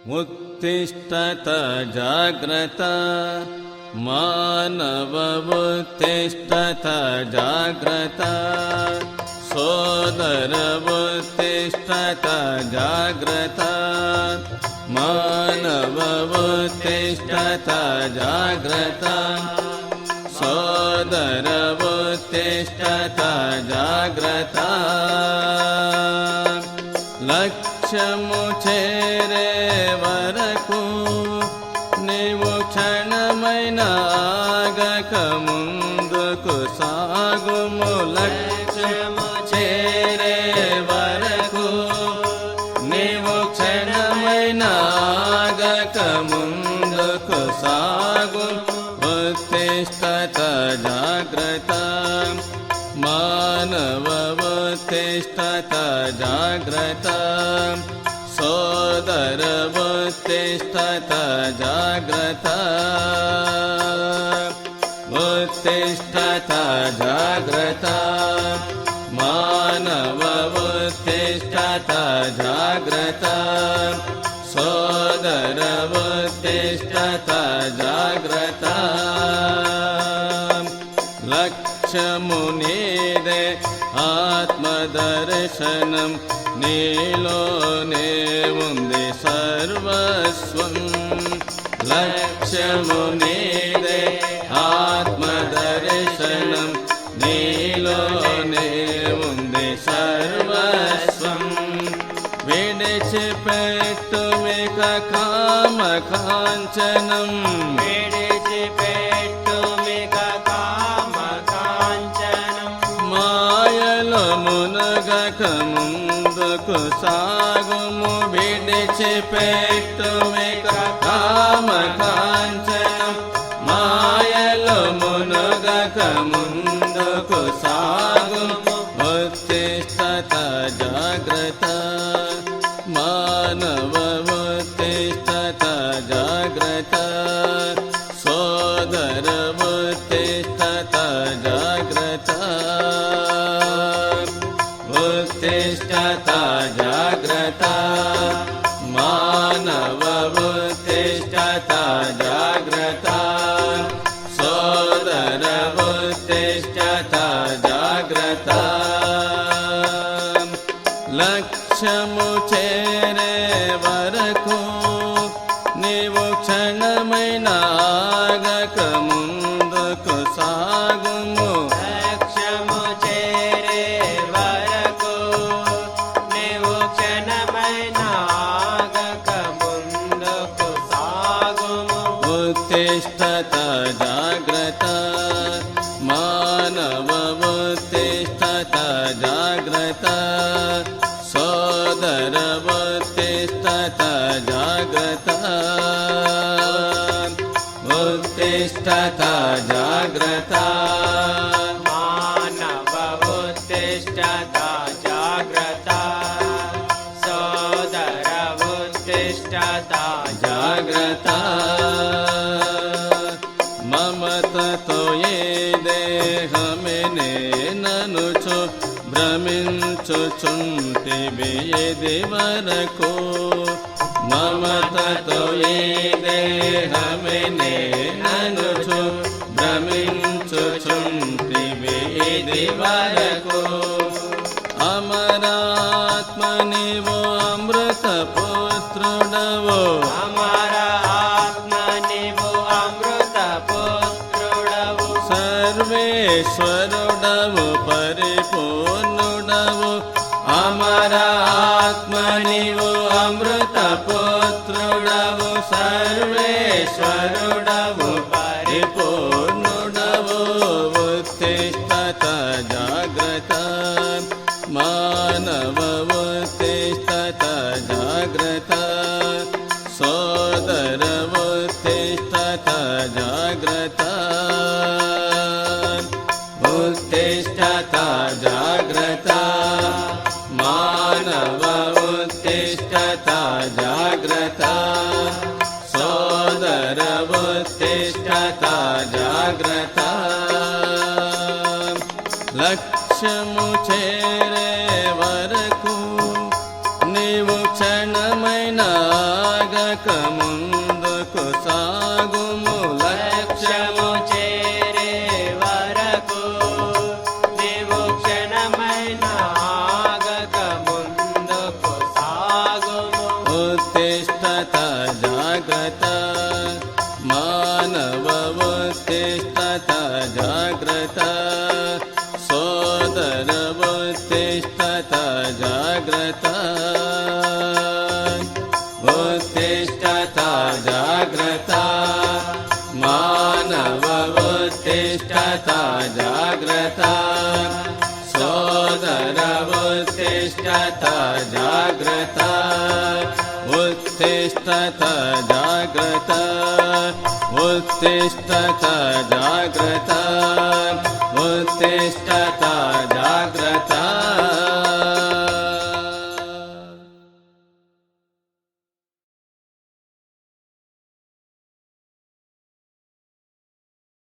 उत्तिष्ठत जाग्रत मानव उत्तिष्ठत जाग्रत सोदर उत्तिष्ठत जाग्रत मानव उत्तिष्ठत जाग्रत सोदर उत्तिष्ठत जाग्रत लक्ष्यमु చేరే వరకు నీవు క్షణమైన ఆగక ముందుకు సాగుము. లక్ష్యము చేరే వరకు నీవు క్షణమైన ఆగక ముందుకు సాగు. ఉత్తిష్ఠత జాగ్రత్త మానవ ఉత్తిష్ఠత జాగ్రత్త సోదర ఉత్తిష్ఠత జాగ్రత్త ఉత్తిష్ఠత జాగ్రత్త మానవ ఉత్తిష్ఠత జాగ్రత్త సోదర ఉత్తిష్ఠత జాగ్రత్త లక్ష్యము నీదే ఆత్మదర్శనం నీలోనే ఉంది సర్వస్వం. లక్ష్యము నీదే ఆత్మదర్శనం నీలోనే ఉంది సర్వస్వం. విడిచిపెట్టుమిక కామ కాంచనం విడిచిపెట్టుమిక కామ కాంచనం మాయలో మునగక ముందుకు సాగుము. విడిచిపెట్టుమిక కామ కాంచనం మాయలో మునగక ముందుకు సాగుము. ఉత్తిష్ఠత జాగ్రత్త మానవ ఉత్తిష్ఠత జాగ్రత్త సోదర ఉత్తిష్ఠత జాగ్రత్త ఉత్తిష్ఠత జాగ్రత్త మానవ ఉత్తిష్ఠత జాగ్రత్త సోదర ఉత్తిష్ఠత జాగ్రత్త లక్ష్యము చేరే వరకు నీవు క్షణమైన ఆగక ముందుకు సాగుము. లక్ష్యము చేరే వరకు నీవు క్షణమైన ఆగక ముందుకు సాగుము. ఉత్తిష్ఠత జాగ్రత్త మానవ ఉత్తిష్ఠత జాగ్రత్త సోదర ఉత్తిష్ఠత జాగ్రత్త ఉత్తిష్ఠత జాగ్రత్త మానవ ఉత్తిష్ఠత జాగ్రత్త సోదర ఉత్తిష్ఠత జాగ్రత్త మమతతో ఏ దేహమే ననుచు భ్రమించుచుంటివి ఇది వరకు. మమతతో ఏ దేహమే ననుచు భ్రమించుచుంటివి ఇది వరకు. అమరాత్మ నీవు అమృత పుత్రుడవు అమర ఆత్మ నీవు అమృత పుత్రుడవు సర్వేశ్వరుడవు పరిపూర్ణుడవు. అమర ఆత్మ నీవు అమృత పుత్రుడవు సర్వేశ్వరుడవు పరిపూర్ణుడవు. ఉత్తిష్ఠత జాగ్రత్త మానవ ఉత్తిష్ఠత జాగ్రత్త సోదర ఉత్తిష్ఠత జాగ్రత్త ఉత్తిష్ఠత జాగ్రత్త మానవ ఉత్తిష్ఠత జాగ్రత్త సోదర ఉత్తిష్ఠత జాగ్రత్త లక్ష్యము చేరే వరకు నీవు క్షణమైన ఆగ ముందుకు సాగుము లక్ష్యము చేరే వరకు నీవు క్షణమైన ఆగక ముందుకు సాగుము. ఉత్తిష్టత జాగ్రత్త మానవ ఉత్తిష్టత జాగ్రత్త సోదర ఉత్తిష్టత జాగ్రత్త ఉత్తిష్టత జాగ్రత్త మానవ ఉత్తిష్టత జాగ్రత్త సోదర ఉత్తిష్టత జాగ్రత్త ఉత్తిష్టత జాగ్రత్త ఉత్తిష్టత జాగ్రత్త ఉత్తిష్ట